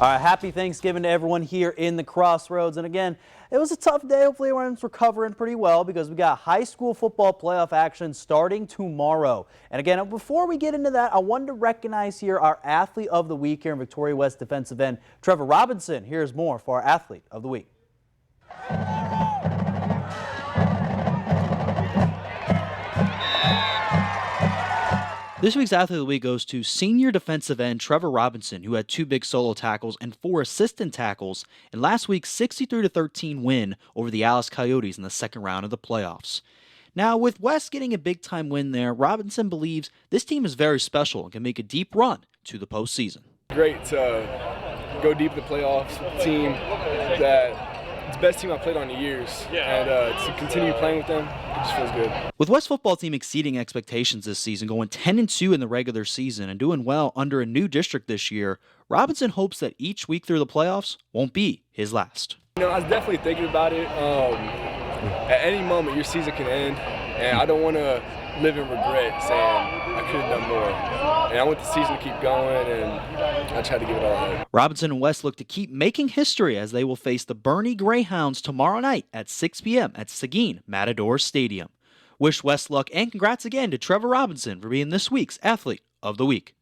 All right, happy Thanksgiving to everyone here in the Crossroads. And again, it was a tough day. Hopefully everyone's recovering pretty well because we got high school football playoff action starting tomorrow. And again, before we get into that, I wanted to recognize here our athlete of the week here in Victoria West defensive end, Trevor Robinson. Here's more for our athlete of the week. This week's Athlete of the Week goes to senior defensive end Trevor Robinson, who had 2 big solo tackles and 4 assistant tackles in last week's 63-13 win over the Alice Coyotes in the second round of the playoffs. Now, with West getting a big-time win there, Robinson believes this team is very special and can make a deep run to the postseason. Great to go deep in the playoffs with a team that it's the best team I've played on in years, and to continue playing with them, it just feels good. With West football team exceeding expectations this season, going 10-2 in the regular season and doing well under a new district this year, Robinson hopes that each week through the playoffs won't be his last. You know, I was definitely thinking about it. At any moment, your season can end, and I don't want to live in regret saying I could have done more. And I want the season to keep going, and I tried to give it all I had. Robinson and West look to keep making history as they will face the Vernia Greyhounds tomorrow night at 6 p.m. at Seguin Matador Stadium. Wish West luck and congrats again to Trevor Robinson for being this week's Athlete of the Week.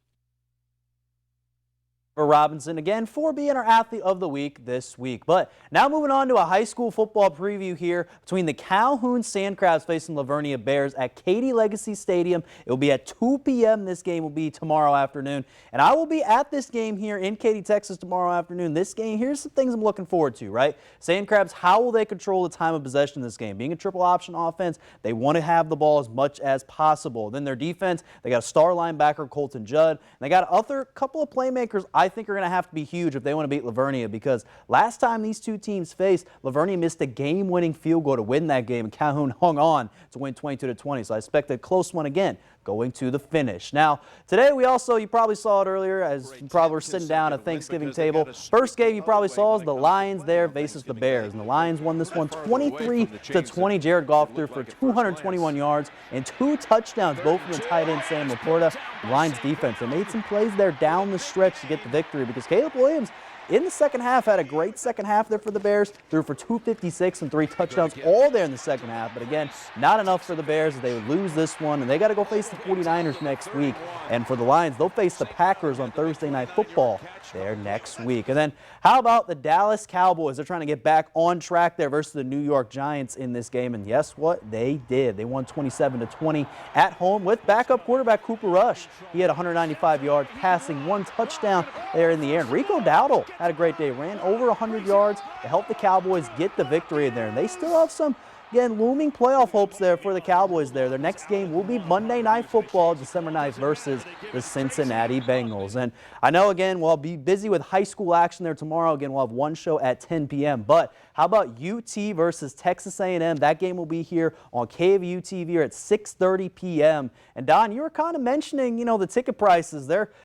Robinson again for being our Athlete of the Week this week. But now moving on to a high school football preview here between the Calhoun Sandcrabs facing the Vernia Bears at Katy Legacy Stadium. It will be at 2 p.m. This game will be tomorrow afternoon. And I will be at this game here in Katy, Texas tomorrow afternoon. This game, here's some things I'm looking forward to, right? Sandcrabs, how will they control the time of possession in this game? Being a triple option offense, they want to have the ball as much as possible. Then their defense, they got a star linebacker, Colton Judd. And they got other couple of playmakers I think are going to have to be huge if they want to beat Vernia, because last time these two teams faced, Vernia missed a game-winning field goal to win that game, and Calhoun hung on to win 22-20. So I expect a close one again going to the finish. Now, today we also, you probably saw it earlier as you probably were sitting down at Thanksgiving table. First game you probably saw is the Lions there versus the Bears. And the Lions won this one 23-20. Jared Goff threw for 221 yards and 2 touchdowns, both from the tight end Sam Laporta. The Lions defense, they made some plays there down the stretch to get the victory because Caleb Williams in the second half had a great second half there for the Bears. Threw for 256 and 3 touchdowns all there in the second half. But again, not enough for the Bears. They would lose this one, and they got to go face the 49ers next week. And for the Lions, they'll face the Packers on Thursday Night Football there next week. And then how about the Dallas Cowboys? They're trying to get back on track there versus the New York Giants in this game. And guess what? They did. They won 27-20 at home with backup quarterback Cooper Rush. He had 195 yards passing, 1 touchdown there in the air. And Rico Dowdle had a great day, ran over 100 yards to help the Cowboys get the victory in there. And they still have some, again, looming playoff hopes there for the Cowboys there. Their next game will be Monday Night Football, December 9th versus the Cincinnati Bengals. And I know, again, we'll be busy with high school action there tomorrow. Again, we'll have one show at 10 p.m. But how about UT versus Texas A&M? That game will be here on KVU TV at 6:30 p.m. And Don, you were kind of mentioning, you know, the ticket prices. They're